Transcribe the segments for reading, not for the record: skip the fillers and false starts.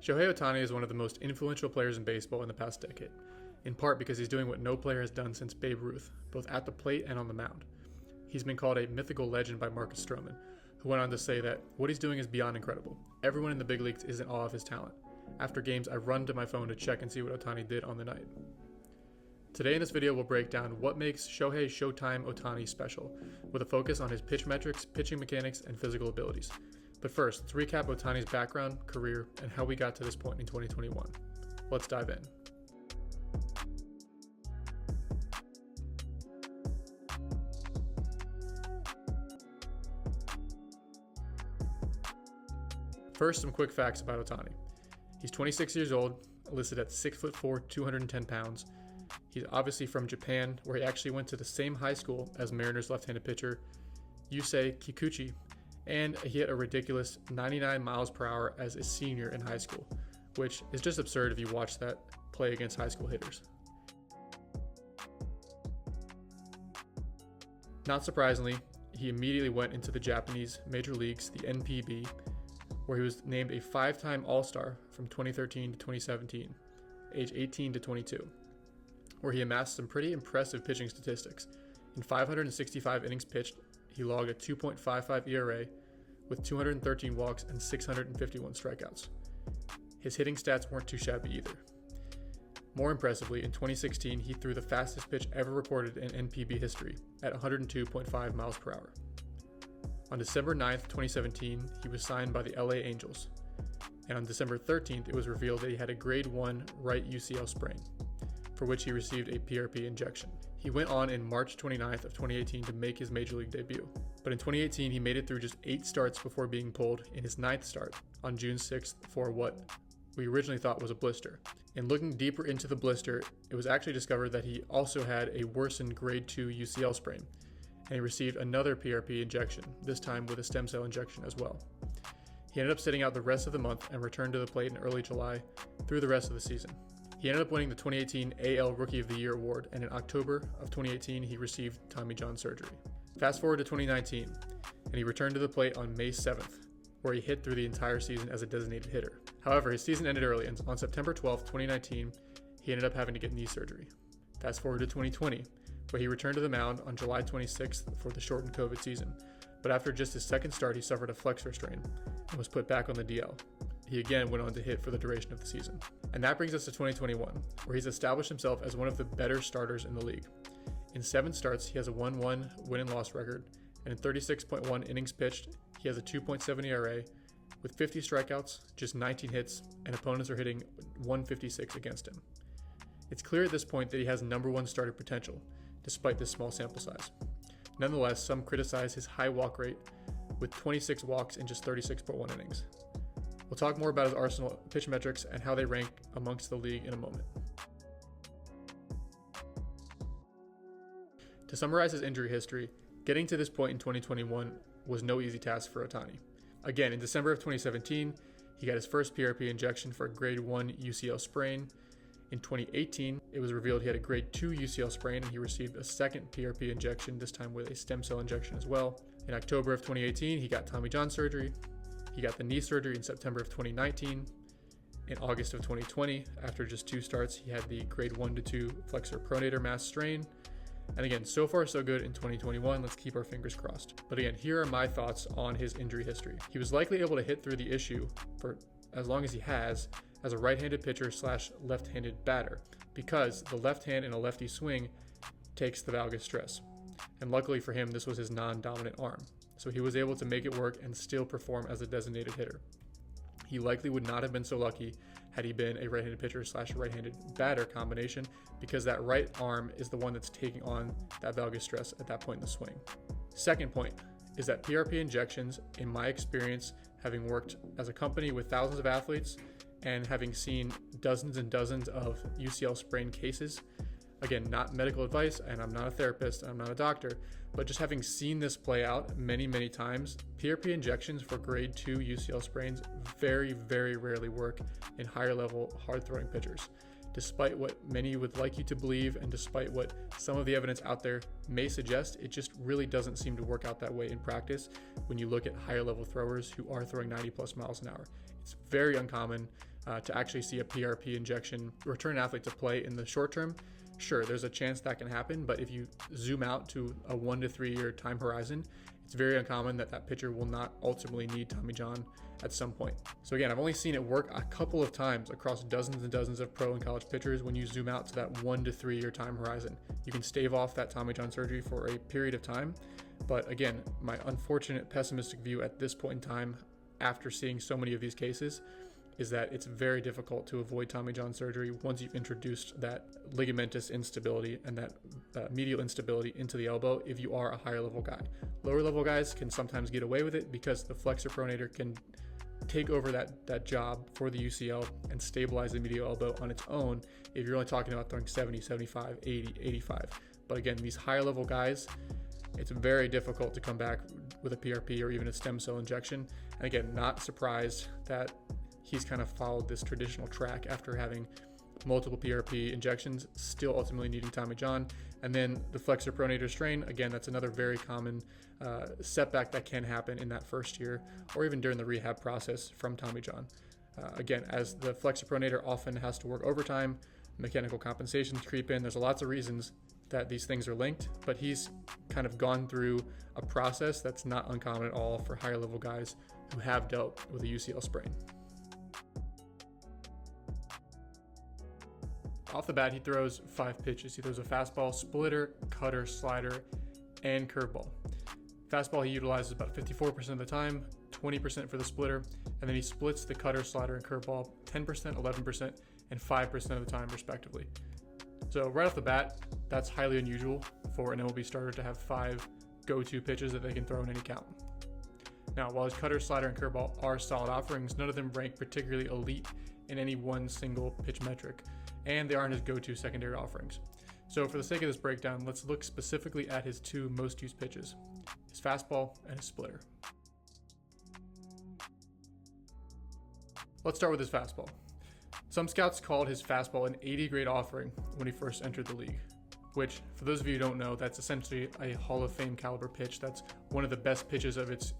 Shohei Ohtani is one of the most influential players in baseball in the past decade, in part because he's doing what no player has done since Babe Ruth, both at the plate and on the mound. He's been called a mythical legend by Marcus Stroman, who went on to say that what he's doing is beyond incredible. Everyone in the big leagues is in awe of his talent. After games, I run to my phone to check and see what Ohtani did on the night. Today in this video, we'll break down what makes Shohei Showtime Ohtani special, with a focus on his pitch metrics, pitching mechanics, and physical abilities. But first, let's recap Ohtani's background, career, and how we got to this point in 2021. Let's dive in. First, some quick facts about Ohtani. He's 26 years old, listed at 6'4", 210 pounds. He's obviously from Japan, where he actually went to the same high school as Mariners left-handed pitcher Yusei Kikuchi, and he hit a ridiculous 99 miles per hour as a senior in high school, which is just absurd if you watch that play against high school hitters. Not surprisingly, he immediately went into the Japanese major leagues, the NPB, where he was named a 5-time All-Star from 2013 to 2017, age 18 to 22, where he amassed some pretty impressive pitching statistics. In 565 innings pitched, he logged a 2.55 ERA with 213 walks and 651 strikeouts. His hitting stats weren't too shabby either. More impressively, in 2016, he threw the fastest pitch ever recorded in NPB history at 102.5 miles per hour. On December 9th, 2017, he was signed by the LA Angels, and on December 13th, it was revealed that he had a grade 1 right UCL sprain, for which he received a PRP injection. He went on in March 29th of 2018 to make his major league debut, but in 2018 he made it through just 8 starts before being pulled in his 9th start on June 6th for what we originally thought was a blister. In looking deeper into the blister, it was actually discovered that he also had a worsened grade 2 UCL sprain, and he received another PRP injection, this time with a stem cell injection as well. He ended up sitting out the rest of the month and returned to the plate in early July through the rest of the season. He ended up winning the 2018 AL Rookie of the Year award, and in October of 2018, he received Tommy John surgery. Fast forward to 2019, and he returned to the plate on May 7th, where he hit through the entire season as a designated hitter. However, his season ended early, and on September 12th, 2019, he ended up having to get knee surgery. Fast forward to 2020, where he returned to the mound on July 26th for the shortened COVID season, but after just his second start, he suffered a flexor strain and was put back on the DL. He again went on to hit for the duration of the season. And that brings us to 2021, where he's established himself as one of the better starters in the league. In 7 starts, he has a 1-1 win and loss record, and in 36.1 innings pitched, he has a 2.7 ERA with 50 strikeouts, just 19 hits, and opponents are hitting 156 against him. It's clear at this point that he has number 1 starter potential, despite this small sample size. Nonetheless, some criticize his high walk rate with 26 walks in just 36.1 innings. We'll talk more about his arsenal pitch metrics and how they rank amongst the league in a moment. To summarize his injury history, getting to this point in 2021 was no easy task for Ohtani. Again, in December of 2017, he got his first PRP injection for a grade 1 UCL sprain. In 2018, it was revealed he had a grade 2 UCL sprain, and he received a second PRP injection, this time with a stem cell injection as well. In October of 2018, he got Tommy John surgery. He got the knee surgery in September of 2019. In August of 2020, after just 2 starts, he had the grade 1 to 2 flexor pronator mass strain. And again, so far so good in 2021. Let's keep our fingers crossed. But again, here are my thoughts on his injury history. He was likely able to hit through the issue for as long as he has as a right-handed pitcher / left-handed batter, because the left hand in a lefty swing takes the valgus stress. And luckily for him, this was his non-dominant arm, so he was able to make it work and still perform as a designated hitter. He likely would not have been so lucky had he been a right-handed pitcher / right-handed batter combination, because that right arm is the one that's taking on that valgus stress at that point in the swing. Second point is that PRP injections, in my experience, having worked as a company with thousands of athletes and having seen dozens and dozens of UCL sprain cases, again, not medical advice, and I'm not a therapist, I'm not a doctor, but just having seen this play out many, many times, PRP injections for grade 2 UCL sprains very, very rarely work in higher level, hard throwing pitchers. Despite what many would like you to believe, and despite what some of the evidence out there may suggest, it just really doesn't seem to work out that way in practice when you look at higher level throwers who are throwing 90 plus miles an hour. It's very uncommon. to actually see a PRP injection return an athlete to play in the short term, sure, there's a chance that can happen, but if you zoom out to a 1 to 3 year time horizon, it's very uncommon that that pitcher will not ultimately need Tommy John at some point. So again, I've only seen it work a couple of times across dozens and dozens of pro and college pitchers when you zoom out to that 1 to 3 year time horizon. You can stave off that Tommy John surgery for a period of time, but again, my unfortunate pessimistic view at this point in time, after seeing so many of these cases, is that it's very difficult to avoid Tommy John surgery once you've introduced that ligamentous instability and that medial instability into the elbow if you are a higher level guy. Lower level guys can sometimes get away with it because the flexor pronator can take over that job for the UCL and stabilize the medial elbow on its own if you're only talking about throwing 70, 75, 80, 85. But again, these higher level guys, it's very difficult to come back with a PRP or even a stem cell injection. And again, not surprised that he's kind of followed this traditional track after having multiple PRP injections, still ultimately needing Tommy John. And then the flexor pronator strain, again, that's another very common setback that can happen in that first year or even during the rehab process from Tommy John. Again, as the flexor pronator often has to work overtime, mechanical compensations creep in. There's lots of reasons that these things are linked, but he's kind of gone through a process that's not uncommon at all for higher level guys who have dealt with a UCL sprain. Off the bat, he throws 5 pitches. He throws a fastball, splitter, cutter, slider, and curveball. Fastball he utilizes about 54% of the time, 20% for the splitter, and then he splits the cutter, slider, and curveball 10%, 11%, and 5% of the time respectively. So right off the bat, that's highly unusual for an MLB starter to have 5 go-to pitches that they can throw in any count. Now, while his cutter, slider, and curveball are solid offerings, none of them rank particularly elite in any one single pitch metric, and they aren't his go-to secondary offerings. So for the sake of this breakdown, let's look specifically at his 2 most used pitches, his fastball and his splitter. Let's start with his fastball. Some scouts called his fastball an 80 grade offering when he first entered the league, which, for those of you who don't know, that's essentially a Hall of Fame caliber pitch. That's one of the best pitches of its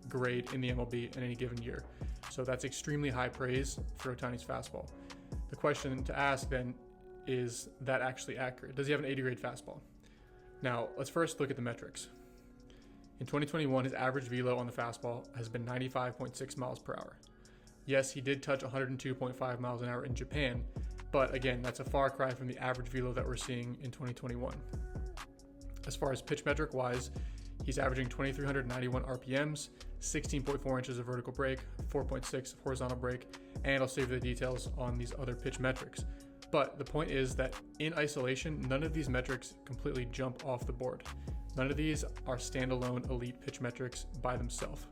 grade in the MLB in any given year. So that's extremely high praise for Ohtani's fastball. The question to ask then is that actually accurate? Does he have an 80 grade fastball? Now, let's first look at the metrics. In 2021, his average velo on the fastball has been 95.6 miles per hour. Yes, he did touch 102.5 miles an hour in Japan, but again, that's a far cry from the average velo that we're seeing in 2021. As far as pitch metric wise, he's averaging 2,391 RPMs, 16.4 inches of vertical break, 4.6 of horizontal break, and I'll save the details on these other pitch metrics. But the point is that in isolation, none of these metrics completely jump off the board. None of these are standalone elite pitch metrics by themselves.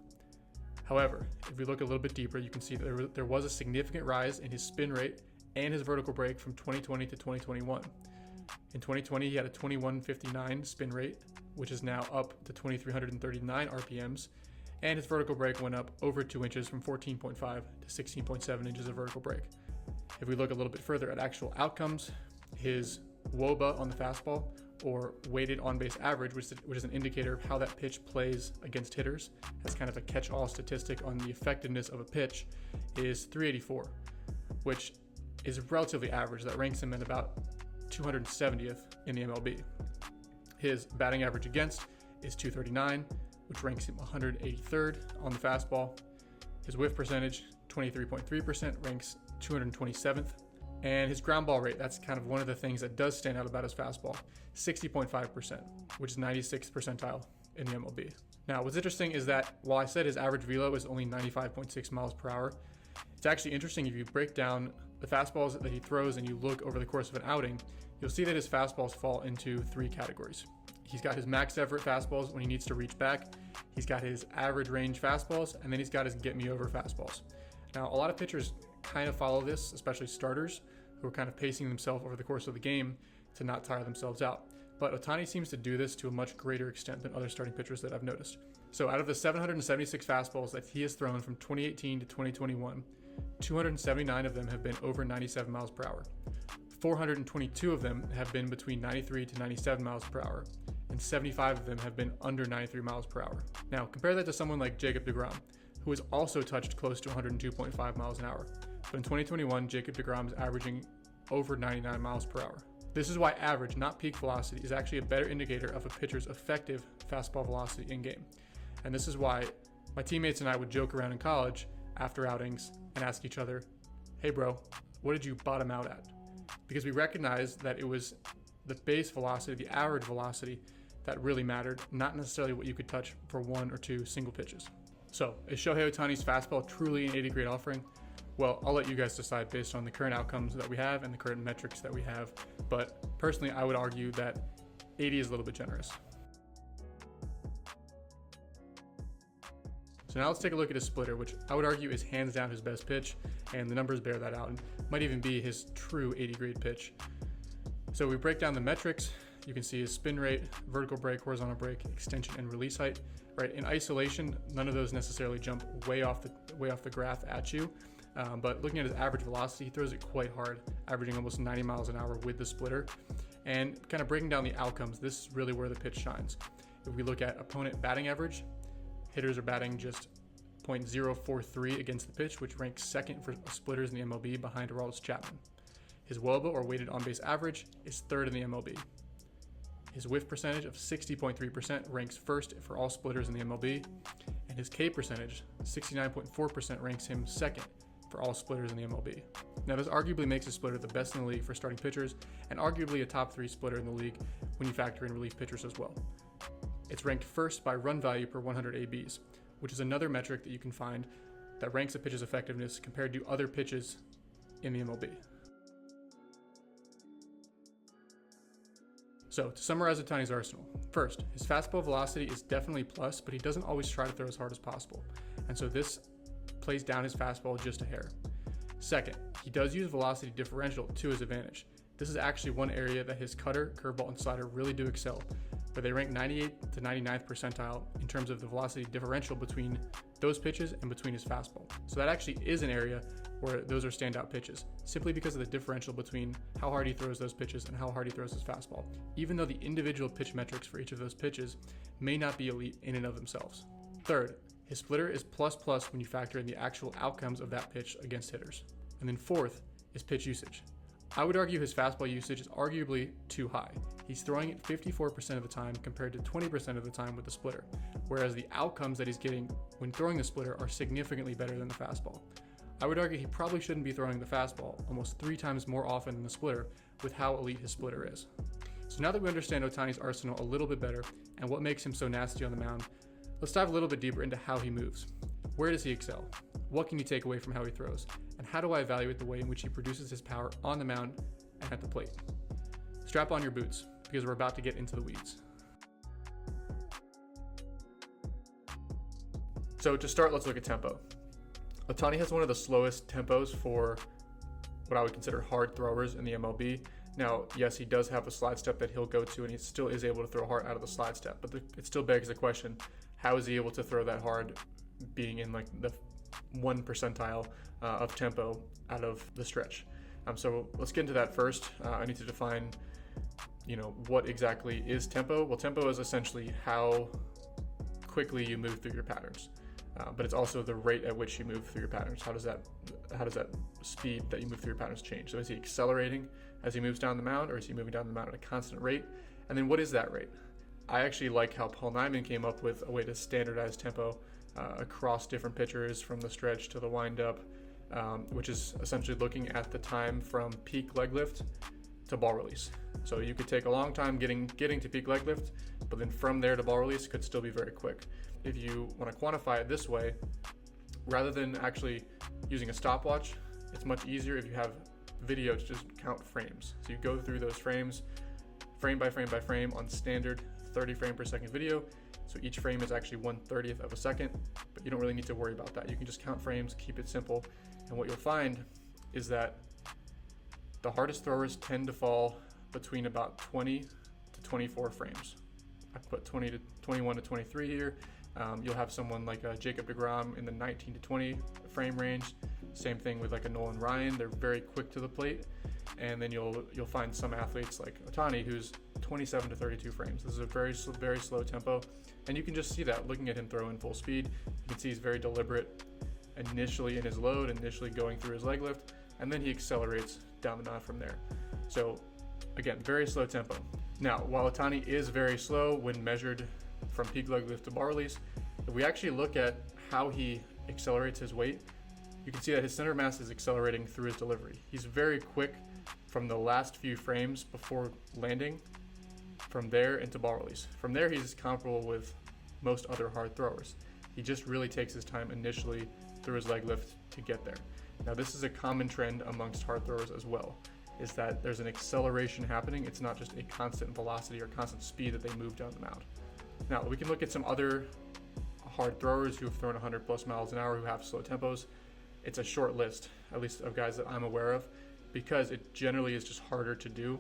However, if we look a little bit deeper, you can see that there was a significant rise in his spin rate and his vertical break from 2020 to 2021. In 2020, he had a 2159 spin rate, which is now up to 2,339 RPMs, and his vertical break went up over 2 inches from 14.5 to 16.7 inches of vertical break. If we look a little bit further at actual outcomes, his WOBA on the fastball, or weighted on-base average, which is an indicator of how that pitch plays against hitters, as kind of a catch-all statistic on the effectiveness of a pitch, is 384, which is relatively average. That ranks him at about 270th in the MLB. His batting average against is 239, which ranks him 183rd on the fastball. His whiff percentage, 23.3%, ranks 227th. And his ground ball rate, that's kind of one of the things that does stand out about his fastball, 60.5%, which is 96th percentile in the MLB. Now, what's interesting is that while I said his average velo is only 95.6 miles per hour, it's actually interesting if you break down the fastballs that he throws and you look over the course of an outing, you'll see that his fastballs fall into 3 categories. He's got his max effort fastballs when he needs to reach back, he's got his average range fastballs, and then he's got his get me over fastballs. Now, a lot of pitchers kind of follow this, especially starters, who are kind of pacing themselves over the course of the game to not tire themselves out. But Ohtani seems to do this to a much greater extent than other starting pitchers that I've noticed. So out of the 776 fastballs that he has thrown from 2018 to 2021, 279 of them have been over 97 miles per hour. 422 of them have been between 93 to 97 miles per hour, and 75 of them have been under 93 miles per hour. Now, compare that to someone like Jacob deGrom, who has also touched close to 102.5 miles an hour. But in 2021, Jacob deGrom is averaging over 99 miles per hour. This is why average, not peak velocity, is actually a better indicator of a pitcher's effective fastball velocity in game. And this is why my teammates and I would joke around in college after outings and ask each other, hey bro, what did you bottom out at? Because we recognized that it was the base velocity, the average velocity, that really mattered, not necessarily what you could touch for one or two single pitches. So, is Shohei Ohtani's fastball truly an 80 grade offering? Well, I'll let you guys decide based on the current outcomes that we have and the current metrics that we have. But personally, I would argue that 80 is a little bit generous. So now let's take a look at his splitter, which I would argue is hands down his best pitch, and the numbers bear that out, and might even be his true 80 grade pitch. So we break down the metrics. You can see his spin rate, vertical break, horizontal break, extension, and release height. Right, in isolation, none of those necessarily jump way off the graph at you. But looking at his average velocity, he throws it quite hard, averaging almost 90 miles an hour with the splitter. And kind of breaking down the outcomes, this is really where the pitch shines. If we look at opponent batting average, hitters are batting just .043 against the pitch, which ranks second for splitters in the MLB behind Aroldis Chapman. His WOBA, or weighted on-base average, is third in the MLB. His whiff percentage of 60.3% ranks first for all splitters in the MLB, and his K percentage, 69.4%, ranks him second for all splitters in the MLB. Now, this arguably makes his splitter the best in the league for starting pitchers, and arguably a top 3 splitter in the league when you factor in relief pitchers as well. It's ranked first by run value per 100 ABs, which is another metric that you can find that ranks a pitch's effectiveness compared to other pitches in the MLB. So, to summarize Ohtani's arsenal, first, his fastball velocity is definitely plus, but he doesn't always try to throw as hard as possible, and so this plays down his fastball just a hair. Second, he does use velocity differential to his advantage. This is actually one area that his cutter, curveball, and slider really do excel, where they rank 98th to 99th percentile in terms of the velocity differential between those pitches and between his fastball. So that actually is an area where those are standout pitches, simply because of the differential between how hard he throws those pitches and how hard he throws his fastball, even though the individual pitch metrics for each of those pitches may not be elite in and of themselves. Third, his splitter is plus when you factor in the actual outcomes of that pitch against hitters. And then fourth is pitch usage. I would argue his fastball usage is arguably too high. He's throwing it 54% of the time compared to 20% of the time with the splitter, whereas the outcomes that he's getting when throwing the splitter are significantly better than the fastball. I would argue he probably shouldn't be throwing the fastball almost 3 times more often than the splitter with how elite his splitter is. So now that we understand Ohtani's arsenal a little bit better and what makes him so nasty on the mound, let's dive a little bit deeper into how he moves. Where does he excel? What can you take away from how he throws? And how do I evaluate the way in which he produces his power on the mound and at the plate? Strap on your boots, because we're about to get into the weeds. So to start, let's look at tempo. Ohtani has one of the slowest tempos for what I would consider hard throwers in the MLB. Now, yes, he does have a slide step that he'll go to, and he still is able to throw hard out of the slide step, but it still begs the question, how is he able to throw that hard being in like the 1 percentile of tempo out of the stretch? So let's get into that first. I need to define, what exactly is tempo. Well, tempo is essentially how quickly you move through your patterns, but it's also the rate at which you move through your patterns. How does that speed that you move through your patterns change? So is he accelerating as he moves down the mound, or is he moving down the mound at a constant rate? And then what is that rate? I actually like how Paul Nyman came up with a way to standardize tempo across different pitchers from the stretch to the windup, which is essentially looking at the time from peak leg lift to ball release. So you could take a long time getting to peak leg lift, but then from there to ball release could still be very quick. If you want to quantify it this way, rather than actually using a stopwatch, it's much easier if you have video to just count frames. So you go through those frames, frame by frame by frame on standard 30 frame per second video. So each frame is actually 1/30th of a second, but you don't really need to worry about that. You can just count frames, keep it simple. And what you'll find is that the hardest throwers tend to fall between about 20 to 24 frames. I put 21 to 23 here. You'll have someone like Jacob deGrom in the 19 to 20 frame range. Same thing with like a Nolan Ryan. They're very quick to the plate. And then you'll find some athletes like Ohtani, who's 27 to 32 frames. This is a very slow tempo. And you can just see that looking at him throw in full speed. You can see he's very deliberate. initially in his load, initially going through his leg lift, and then he accelerates down the mound from there. So again, very slow tempo. Now, while Ohtani is very slow when measured from peak leg lift to bar release, if we actually look at how he accelerates his weight, you can see that his center of mass is accelerating through his delivery. He's very quick from the last few frames before landing, from there into bar release. From there, he's comparable with most other hard throwers. He just really takes his time initially through his leg lift to get there. Now, this is a common trend amongst hard throwers as well, is that there's an acceleration happening. It's not just a constant velocity or constant speed that they move down the mound. Now, we can look at some other hard throwers who have thrown 100 plus miles an hour who have slow tempos. It's a short list, at least of guys that I'm aware of, because it generally is just harder to do,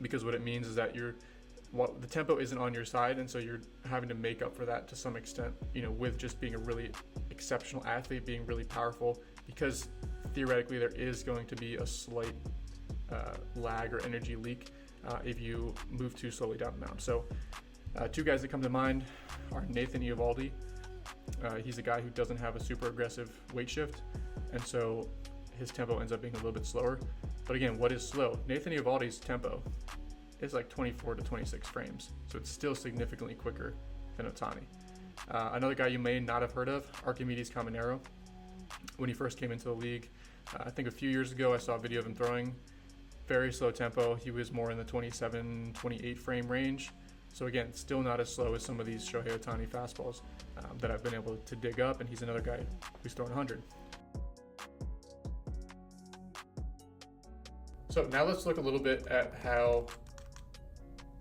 because what it means is that the tempo isn't on your side, and so you're having to make up for that to some extent, with just being a really exceptional athlete, being really powerful, because theoretically there is going to be a slight lag or energy leak if you move too slowly down the mound. So two guys that come to mind are Nathan Eovaldi. He's a guy who doesn't have a super aggressive weight shift, and so his tempo ends up being a little bit slower. But again, what is slow? Nathan Eovaldi's tempo is like 24 to 26 frames, so it's still significantly quicker than Ohtani. Another guy you may not have heard of, Archimedes Caminero. When he first came into the league, I think a few years ago, I saw a video of him throwing very slow tempo. He was more in the 27, 28 frame range. So again, still not as slow as some of these Shohei Ohtani fastballs that I've been able to dig up, and he's another guy who's throwing 100. So now let's look a little bit at how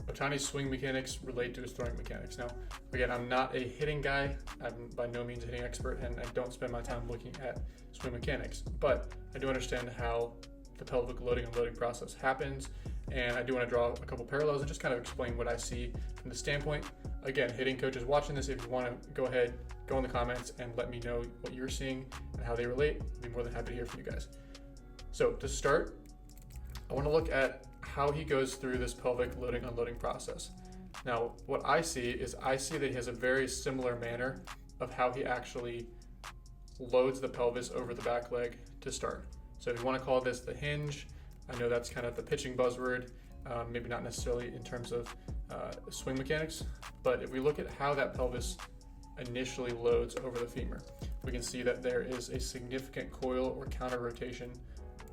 Ohtani's swing mechanics relate to his throwing mechanics. Now, again, I'm not a hitting guy. I'm by no means a hitting expert, and I don't spend my time looking at swing mechanics, but I do understand how the pelvic loading and unloading process happens, and I do want to draw a couple parallels and just kind of explain what I see from the standpoint. Again, hitting coaches watching this, if you want to go ahead, go in the comments and let me know what you're seeing and how they relate. I'd be more than happy to hear from you guys. So to start, I want to look at how he goes through this pelvic loading unloading process. Now, what I see that he has a very similar manner of how he actually loads the pelvis over the back leg to start. So if you want to call this the hinge, I know that's kind of the pitching buzzword, maybe not necessarily in terms of swing mechanics, but if we look at how that pelvis initially loads over the femur, we can see that there is a significant coil or counter rotation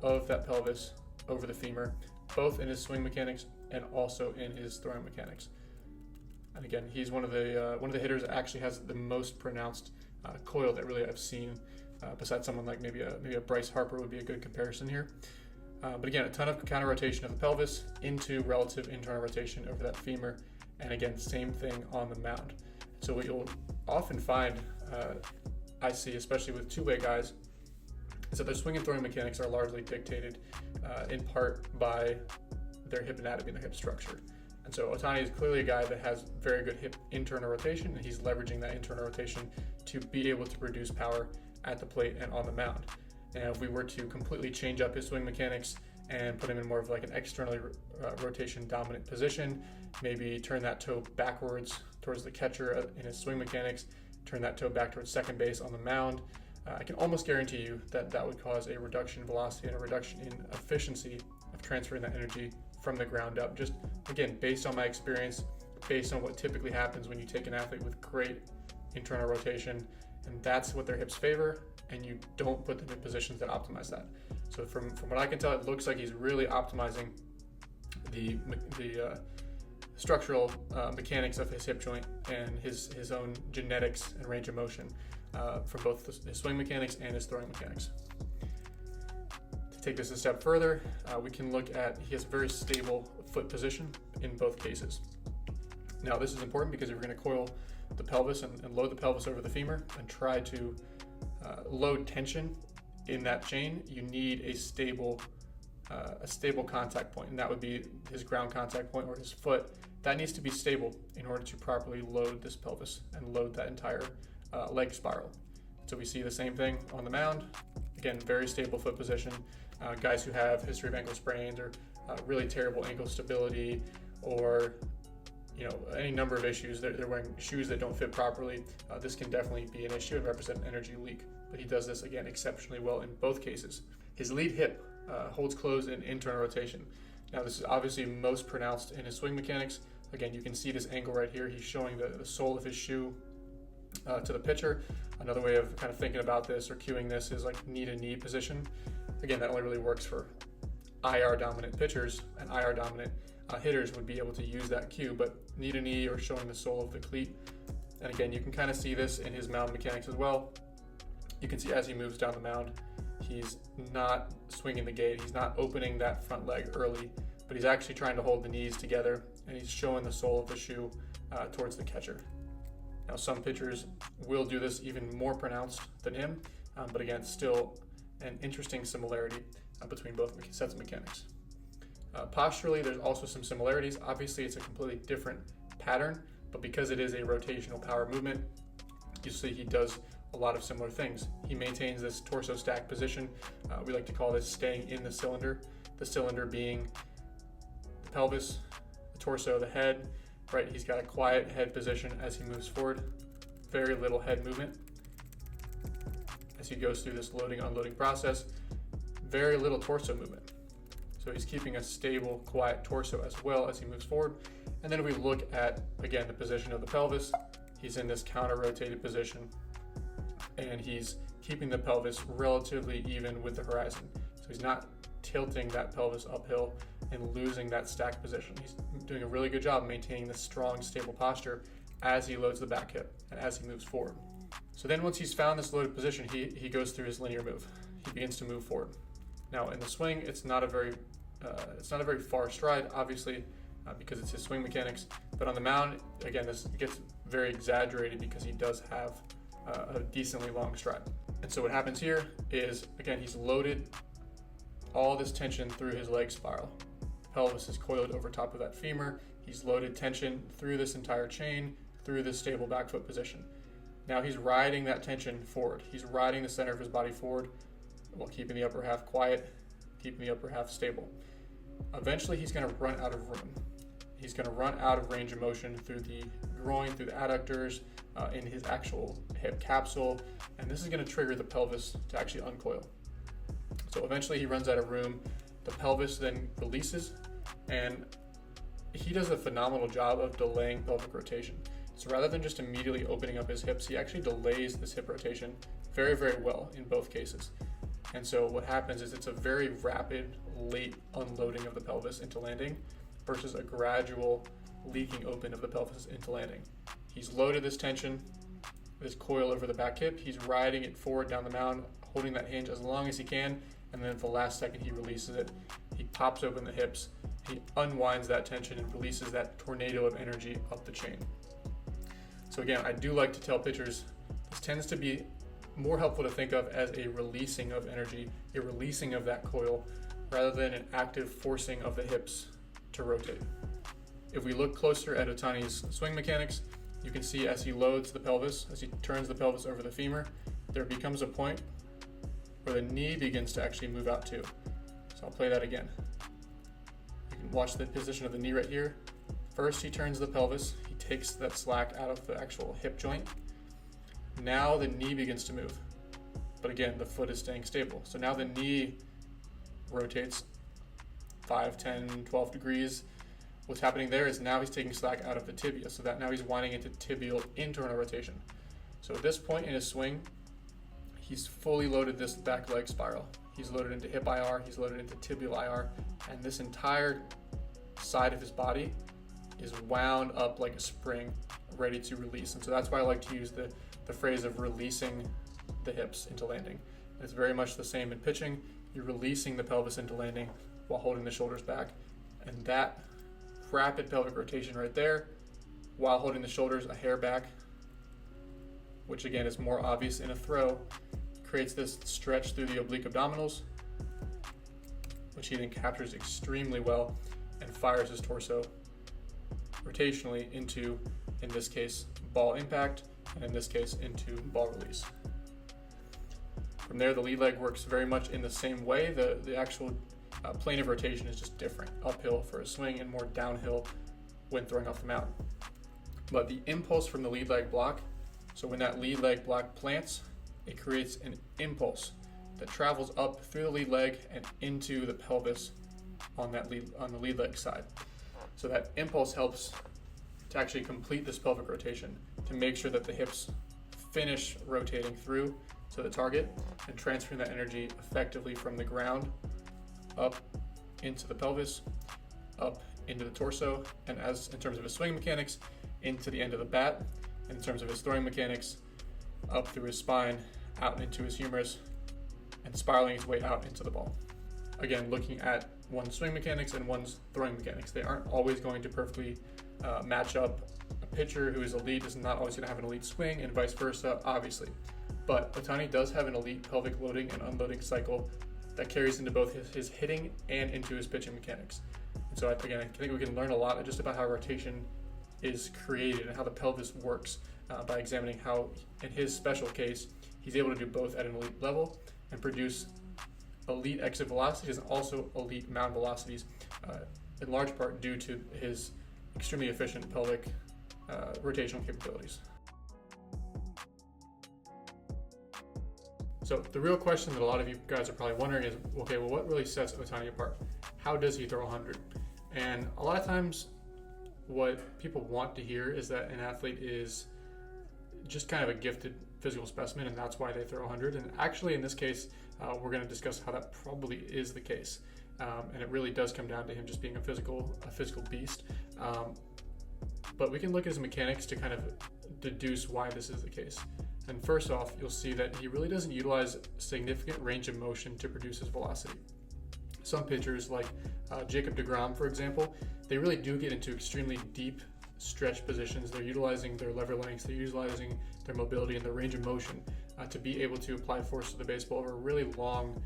of that pelvis over the femur, both in his swing mechanics and also in his throwing mechanics. And again, he's one of the hitters that actually has the most pronounced coil that really I've seen, besides someone like maybe a Bryce Harper would be a good comparison here. But again, a ton of counter rotation of the pelvis into relative internal rotation over that femur, and again, same thing on the mound. So what you'll often find, I see, especially with two-way guys, is that their swing and throwing mechanics are largely dictated in part by their hip anatomy and their hip structure. And so Ohtani is clearly a guy that has very good hip internal rotation, and he's leveraging that internal rotation to be able to produce power at the plate and on the mound. Now, if we were to completely change up his swing mechanics and put him in more of like an externally rotation dominant position, maybe turn that toe backwards towards the catcher in his swing mechanics, turn that toe back towards second base on the mound, I can almost guarantee you that that would cause a reduction in velocity and a reduction in efficiency of transferring that energy from the ground up. Just again, based on my experience, based on what typically happens when you take an athlete with great internal rotation, and that's what their hips favor, and you don't put them in positions that optimize that. So from what I can tell, it looks like he's really optimizing the structural mechanics of his hip joint and his own genetics and range of motion from both his swing mechanics and his throwing mechanics. To take this a step further, we can look at, he has a very stable foot position in both cases. Now this is important because if you're going to coil the pelvis and load the pelvis over the femur and try to load tension in that chain, you need a stable contact point, and that would be his ground contact point or his foot. That needs to be stable in order to properly load this pelvis and load that entire leg spiral. So we see the same thing on the mound. Again, very stable foot position. Guys who have history of ankle sprains or really terrible ankle stability, or any number of issues, they're wearing shoes that don't fit properly, this can definitely be an issue and represent an energy leak. but he does this again exceptionally well in both cases. His lead hip holds closed in internal rotation. Now this is obviously most pronounced in his swing mechanics. Again, you can see this angle right here. He's showing the sole of his shoe to the pitcher. Another way of kind of thinking about this or cueing this is like knee to knee position. Again, that only really works for IR dominant pitchers, and IR dominant hitters would be able to use that cue, but knee to knee or showing the sole of the cleat. And again, you can kind of see this in his mound mechanics as well. You can see as he moves down the mound, he's not swinging the gate. He's not opening that front leg early, but he's actually trying to hold the knees together, and he's showing the sole of the shoe towards the catcher. Now, some pitchers will do this even more pronounced than him, but again, still an interesting similarity between both sets of mechanics. Posturally, there's also some similarities. Obviously, it's a completely different pattern, but because it is a rotational power movement, you see he does a lot of similar things. He maintains this torso stack position. We like to call this staying in the cylinder being the pelvis, the torso, the head, right? He's got a quiet head position as he moves forward, very little head movement. As he goes through this loading, unloading process, very little torso movement. So he's keeping a stable, quiet torso as well as he moves forward. And then if we look at, again, the position of the pelvis, he's in this counter-rotated position, and he's keeping the pelvis relatively even with the horizon. So he's not tilting that pelvis uphill and losing that stacked position. He's doing a really good job maintaining this strong, stable posture as he loads the back hip and as he moves forward. So then once he's found this loaded position, he goes through his linear move. He begins to move forward. Now in the swing, it's not a very far stride, obviously, because it's his swing mechanics. But on the mound, again, this gets very exaggerated because he does have a decently long stride. And so what happens here is, again, he's loaded all this tension through his leg spiral. The pelvis is coiled over top of that femur. He's loaded tension through this entire chain, through this stable back foot position. Now he's riding that tension forward. He's riding the center of his body forward while keeping the upper half quiet, keeping the upper half stable. Eventually he's going to run out of room. He's going to run out of range of motion through the groin, through the adductors, in his actual hip capsule, and this is going to trigger the pelvis to actually uncoil. So eventually he runs out of room. The pelvis then releases, and he does a phenomenal job of delaying pelvic rotation. So rather than just immediately opening up his hips, he actually delays this hip rotation very, very well in both cases. And so what happens is it's a very rapid, late unloading of the pelvis into landing versus a gradual leaking open of the pelvis into landing. He's loaded this tension, this coil over the back hip. He's riding it forward down the mound, holding that hinge as long as he can, and then at the last second he releases it. He pops open the hips, he unwinds that tension and releases that tornado of energy up the chain. So again, I do like to tell pitchers, this tends to be more helpful to think of as a releasing of energy, a releasing of that coil, rather than an active forcing of the hips to rotate. If we look closer at Ohtani's swing mechanics, you can see as he loads the pelvis, as he turns the pelvis over the femur, there becomes a point where the knee begins to actually move out too. So I'll play that again. You can watch the position of the knee right here. First he turns the pelvis, he takes that slack out of the actual hip joint. Now the knee begins to move, but again, the foot is staying stable. So now the knee rotates 5, 10, 12 degrees. What's happening there is now he's taking slack out of the tibia, so that now he's winding into tibial internal rotation. So at this point in his swing, he's fully loaded this back leg spiral. He's loaded into hip IR, he's loaded into tibial IR, and this entire side of his body is wound up like a spring, ready to release. And so that's why I like to use the phrase of releasing the hips into landing. And it's very much the same in pitching. You're releasing the pelvis into landing while holding the shoulders back. And that rapid pelvic rotation right there, while holding the shoulders a hair back, which again is more obvious in a throw, creates this stretch through the oblique abdominals, which he then captures extremely well and fires his torso rotationally into, in this case, ball impact, and in this case, into ball release. From there, the lead leg works very much in the same way. The actual plane of rotation is just different, uphill for a swing and more downhill when throwing off the mound. But the impulse from the lead leg block, so when that lead leg block plants, it creates an impulse that travels up through the lead leg and into the pelvis on the lead leg side. So that impulse helps to actually complete this pelvic rotation to make sure that the hips finish rotating through to the target and transferring that energy effectively from the ground up into the pelvis, up into the torso, and as in terms of his swing mechanics, into the end of the bat, and in terms of his throwing mechanics, up through his spine, out into his humerus, and spiraling its way out into the ball. Again, looking at one's swing mechanics and one's throwing mechanics, they aren't always going to perfectly match up. A pitcher who is elite is not always going to have an elite swing, and vice versa, obviously. But Ohtani does have an elite pelvic loading and unloading cycle that carries into both his hitting and into his pitching mechanics. And so again, I think we can learn a lot just about how rotation is created and how the pelvis works by examining how, in his special case, he's able to do both at an elite level and produce elite exit velocities and also elite mound velocities, in large part due to his extremely efficient pelvic rotational capabilities. So the real question that a lot of you guys are probably wondering is, okay, well, what really sets Ohtani apart? How does he throw 100? And a lot of times what people want to hear is that an athlete is just kind of a gifted physical specimen, and that's why they throw 100. And actually, in this case, we're going to discuss how that probably is the case. And it really does come down to him just being a physical beast. But we can look at his mechanics to kind of deduce why this is the case. And first off, you'll see that he really doesn't utilize significant range of motion to produce his velocity. Some pitchers, like Jacob deGrom, for example, they really do get into extremely deep stretch positions. They're utilizing their lever lengths, they're utilizing their mobility and their range of motion to be able to apply force to the baseball over a really long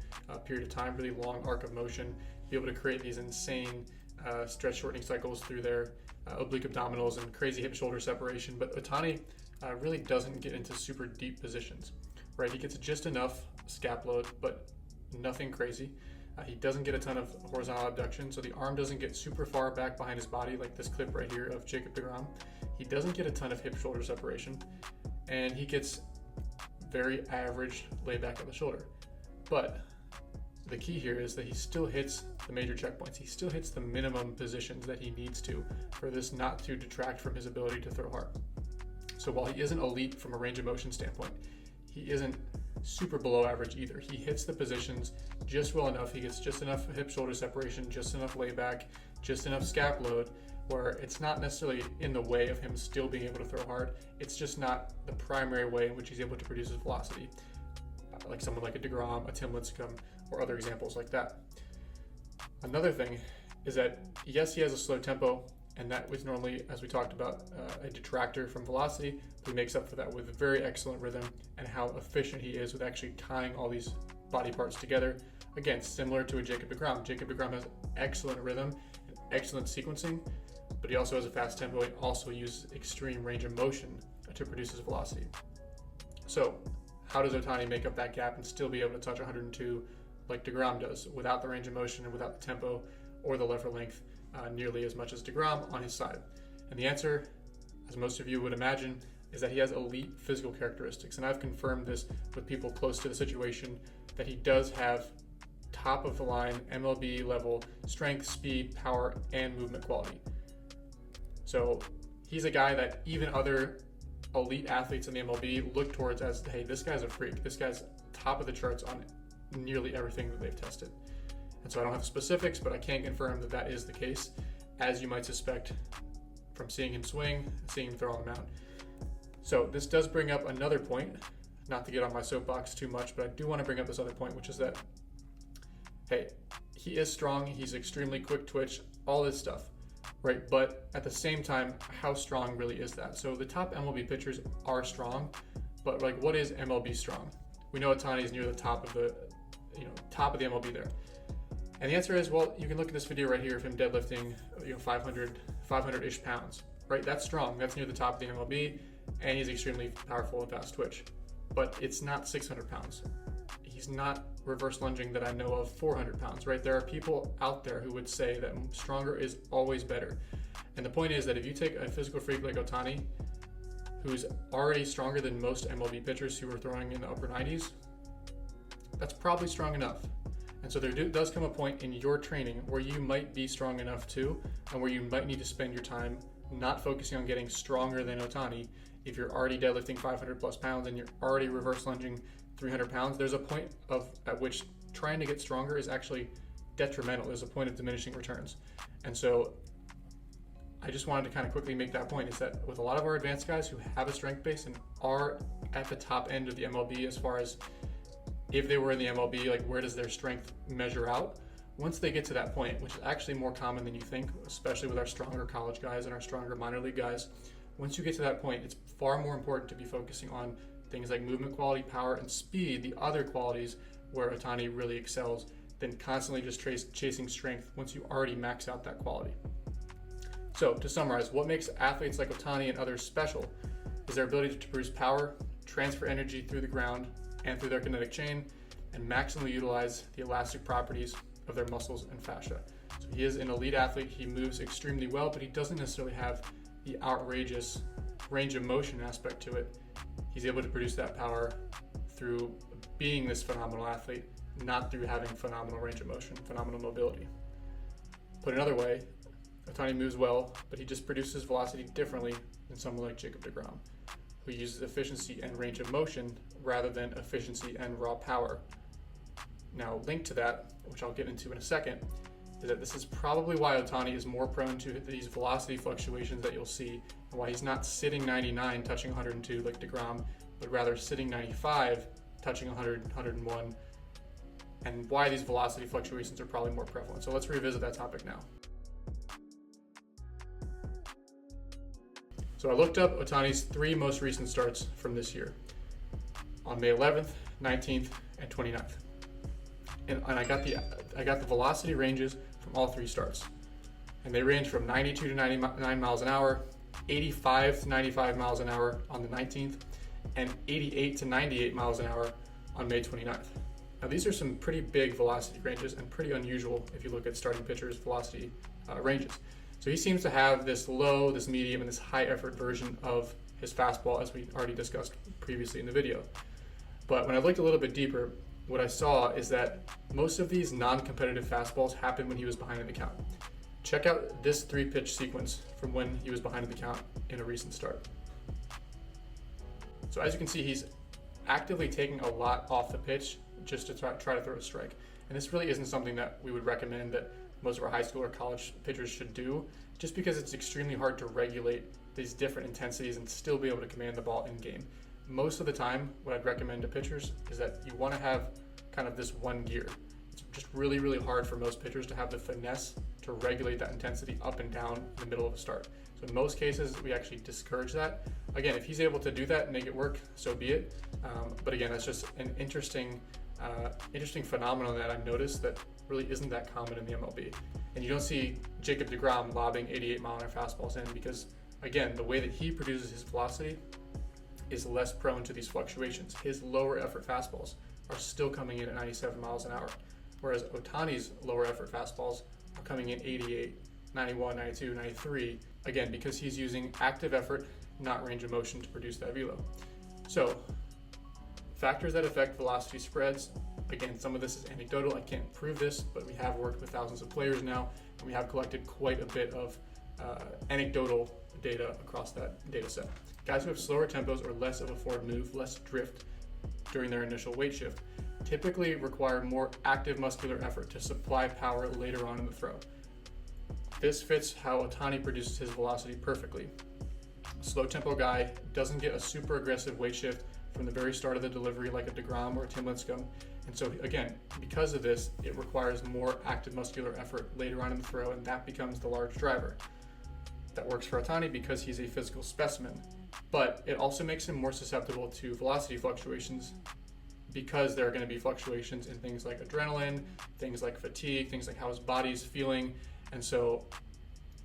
period of time, really long arc of motion, be able to create these insane stretch shortening cycles through their oblique abdominals and crazy hip shoulder separation. But Ohtani really doesn't get into super deep positions, right? He gets just enough scap load, but nothing crazy. He doesn't get a ton of horizontal abduction, so the arm doesn't get super far back behind his body, like this clip right here of Jacob deGrom. He doesn't get a ton of hip shoulder separation, and he gets very average layback of the shoulder. But the key here is that he still hits the major checkpoints. He still hits the minimum positions that he needs to for this not to detract from his ability to throw hard. So while he isn't elite from a range of motion standpoint, he isn't super below average either. He hits the positions just well enough. He gets just enough hip shoulder separation, just enough layback, just enough scap load, where it's not necessarily in the way of him still being able to throw hard. It's just not the primary way in which he's able to produce his velocity, like someone like a deGrom, a Tim Lincecum, or other examples like that. Another thing is that, yes, he has a slow tempo, and that was normally, as we talked about, a detractor from velocity, but he makes up for that with a very excellent rhythm and how efficient he is with actually tying all these body parts together. Again, similar to a Jacob deGrom. Jacob deGrom has excellent rhythm and excellent sequencing, but he also has a fast tempo and also uses extreme range of motion to produce his velocity. So how does Ohtani make up that gap and still be able to touch 102 like deGrom does, without the range of motion and without the tempo or the lever length nearly as much as deGrom on his side? And the answer, as most of you would imagine, is that he has elite physical characteristics. And I've confirmed this with people close to the situation, that he does have top of the line MLB level strength, speed, power, and movement quality. So he's a guy that even other elite athletes in the MLB look towards as, hey, this guy's a freak. This guy's top of the charts on nearly everything that they've tested. And so I don't have specifics, but I can confirm that that is the case, as you might suspect from seeing him swing, seeing him throw on the mound. So this does bring up another point, not to get on my soapbox too much, but I do want to bring up this other point, which is that, hey, he is strong, he's extremely quick twitch, all this stuff, right? But at the same time, how strong really is that? So the top MLB pitchers are strong, but like, what is MLB strong? We know Ohtani is near the top of the the MLB there. And the answer is, well, you can look at this video right here of him deadlifting 500-ish pounds, right? That's strong. That's near the top of the MLB, and he's extremely powerful and fast twitch. But it's not 600 pounds. He's not reverse lunging that I know of 400 pounds, right? There are people out there who would say that stronger is always better. And the point is that if you take a physical freak like Ohtani, who's already stronger than most MLB pitchers who are throwing in the upper 90s, that's probably strong enough. And so there does come a point in your training where you might be strong enough too, and where you might need to spend your time not focusing on getting stronger than Ohtani. If you're already deadlifting 500 plus pounds and you're already reverse lunging 300 pounds, there's a point at which trying to get stronger is actually detrimental. There's a point of diminishing returns. And so I just wanted to kind of quickly make that point, is that with a lot of our advanced guys who have a strength base and are at the top end of the MLB as far as if they were in the MLB, like where does their strength measure out? Once they get to that point, which is actually more common than you think, especially with our stronger college guys and our stronger minor league guys, once you get to that point, it's far more important to be focusing on things like movement quality, power, and speed, the other qualities where Ohtani really excels, than constantly just chasing strength once you already max out that quality. So to summarize, what makes athletes like Ohtani and others special is their ability to produce power, transfer energy through the ground and through their kinetic chain, and maximally utilize the elastic properties of their muscles and fascia. So he is an elite athlete, he moves extremely well, but he doesn't necessarily have the outrageous range of motion aspect to it. He's able to produce that power through being this phenomenal athlete, not through having phenomenal range of motion, phenomenal mobility. Put another way, Ohtani moves well, but he just produces velocity differently than someone like Jacob deGrom, who uses efficiency and range of motion rather than efficiency and raw power. Now, linked to that, which I'll get into in a second, is that this is probably why Ohtani is more prone to these velocity fluctuations that you'll see, and why he's not sitting 99, touching 102 like deGrom, but rather sitting 95, touching 100, 101, and why these velocity fluctuations are probably more prevalent. So let's revisit that topic now. So I looked up Ohtani's 3 most recent starts from this year on May 11th, 19th, and 29th. And I got the velocity ranges from all 3 starts. And they range from 92 to 99 miles an hour, 85 to 95 miles an hour on the 19th, and 88 to 98 miles an hour on May 29th. Now these are some pretty big velocity ranges and pretty unusual if you look at starting pitchers' velocity ranges. So he seems to have this low, this medium, and this high effort version of his fastball, as we already discussed previously in the video. But when I looked a little bit deeper, what I saw is that most of these non-competitive fastballs happened when he was behind in the count. Check out this 3-pitch sequence from when he was behind in the count in a recent start. So as you can see, he's actively taking a lot off the pitch just to try to throw a strike. And this really isn't something that we would recommend that most of our high school or college pitchers should do, just because it's extremely hard to regulate these different intensities and still be able to command the ball in game. Most of the time, what I'd recommend to pitchers is that you want to have kind of this one gear. It's just really, really hard for most pitchers to have the finesse to regulate that intensity up and down in the middle of a start. So in most cases, we actually discourage that. Again, if he's able to do that and make it work, so be it. But again, that's just an interesting phenomenon that I've noticed that really isn't that common in the MLB. And you don't see Jacob deGrom lobbing 88 mile an hour fastballs in because, again, the way that he produces his velocity is less prone to these fluctuations. His lower effort fastballs are still coming in at 97 miles an hour, whereas Ohtani's lower effort fastballs are coming in 88, 91, 92, 93, again, because he's using active effort, not range of motion to produce that velo. So, factors that affect velocity spreads. Again, some of this is anecdotal. I can't prove this, but we have worked with thousands of players now, and we have collected quite a bit of anecdotal data across that data set. Guys who have slower tempos or less of a forward move, less drift during their initial weight shift, typically require more active muscular effort to supply power later on in the throw. This fits how Ohtani produces his velocity perfectly. A slow tempo guy doesn't get a super aggressive weight shift from the very start of the delivery like a deGrom or a Tim Lincecum. And so again, because of this, it requires more active muscular effort later on in the throw, and that becomes the large driver. That works for Ohtani because he's a physical specimen, but it also makes him more susceptible to velocity fluctuations because there are going to be fluctuations in things like adrenaline, things like fatigue, things like how his body's feeling. And so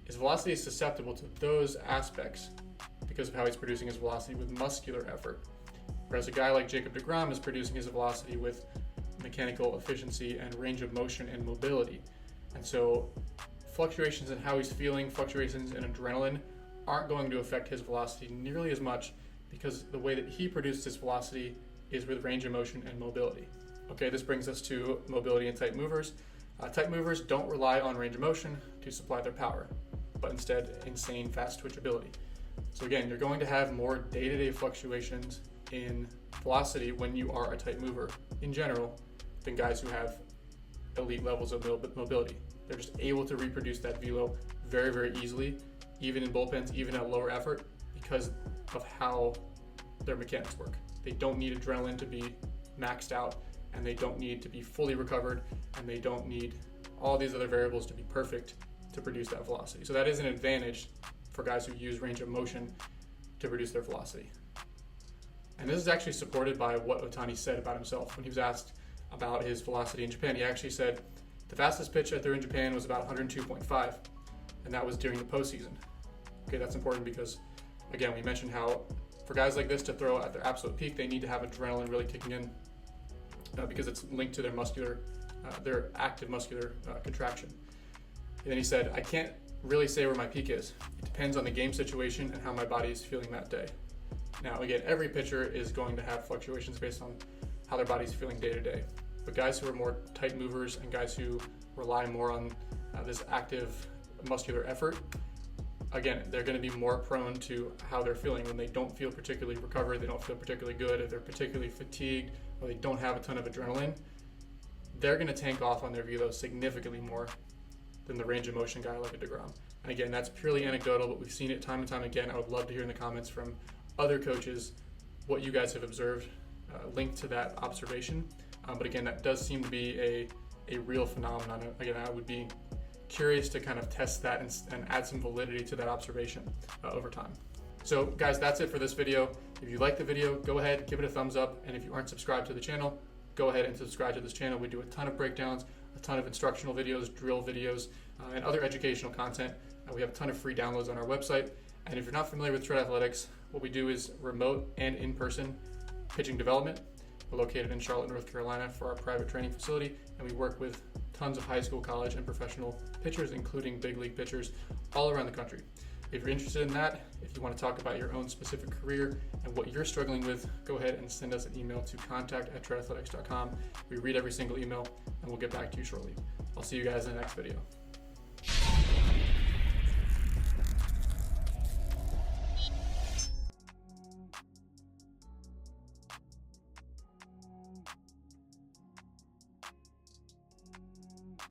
his velocity is susceptible to those aspects because of how he's producing his velocity with muscular effort. Whereas a guy like Jacob deGrom is producing his velocity with mechanical efficiency and range of motion and mobility. And so fluctuations in how he's feeling, fluctuations in adrenaline aren't going to affect his velocity nearly as much because the way that he produced his velocity is with range of motion and mobility. Okay, this brings us to mobility and tight movers. Tight movers don't rely on range of motion to supply their power, but instead insane fast twitch ability. So again, you're going to have more day-to-day fluctuations in velocity when you are a tight mover in general than guys who have elite levels of mobility. They're just able to reproduce that velo very, very easily, even in bullpens, even at lower effort, because of how their mechanics work. They don't need adrenaline to be maxed out, and they don't need to be fully recovered, and they don't need all these other variables to be perfect to produce that velocity. So that is an advantage for guys who use range of motion to produce their velocity. And this is actually supported by what Ohtani said about himself. When he was asked about his velocity in Japan, he actually said, the fastest pitch I threw in Japan was about 102.5, and that was during the postseason. Okay, that's important because, again, we mentioned how for guys like this to throw at their absolute peak, they need to have adrenaline really kicking in because it's linked to their active muscular contraction. And then he said, I can't really say where my peak is. It depends on the game situation and how my body is feeling that day. Now, again, every pitcher is going to have fluctuations based on how their body's feeling day to day. But guys who are more tight movers and guys who rely more on this active muscular effort, again, they're going to be more prone to how they're feeling when they don't feel particularly recovered, they don't feel particularly good, if they're particularly fatigued, or they don't have a ton of adrenaline. They're going to tank off on their velo significantly more than the range of motion guy like a DeGrom. And again, that's purely anecdotal, but we've seen it time and time again. I would love to hear in the comments from other coaches what you guys have observed linked to that observation. But again, that does seem to be a real phenomenon. Again, I would be curious to kind of test that and add some validity to that observation over time. So guys, that's it for this video. If you like the video, go ahead, give it a thumbs up. And if you aren't subscribed to the channel, go ahead and subscribe to this channel. We do a ton of breakdowns, a ton of instructional videos, drill videos, and other educational content. We have a ton of free downloads on our website. And if you're not familiar with Tread Athletics, what we do is remote and in-person pitching development. We're located in Charlotte, North Carolina for our private training facility, and we work with tons of high school, college, and professional pitchers, including big league pitchers all around the country. If you're interested in that, if you want to talk about your own specific career and what you're struggling with, go ahead and send us an email to contact@treadathletics.com. We read every single email, and we'll get back to you shortly. I'll see you guys in the next video.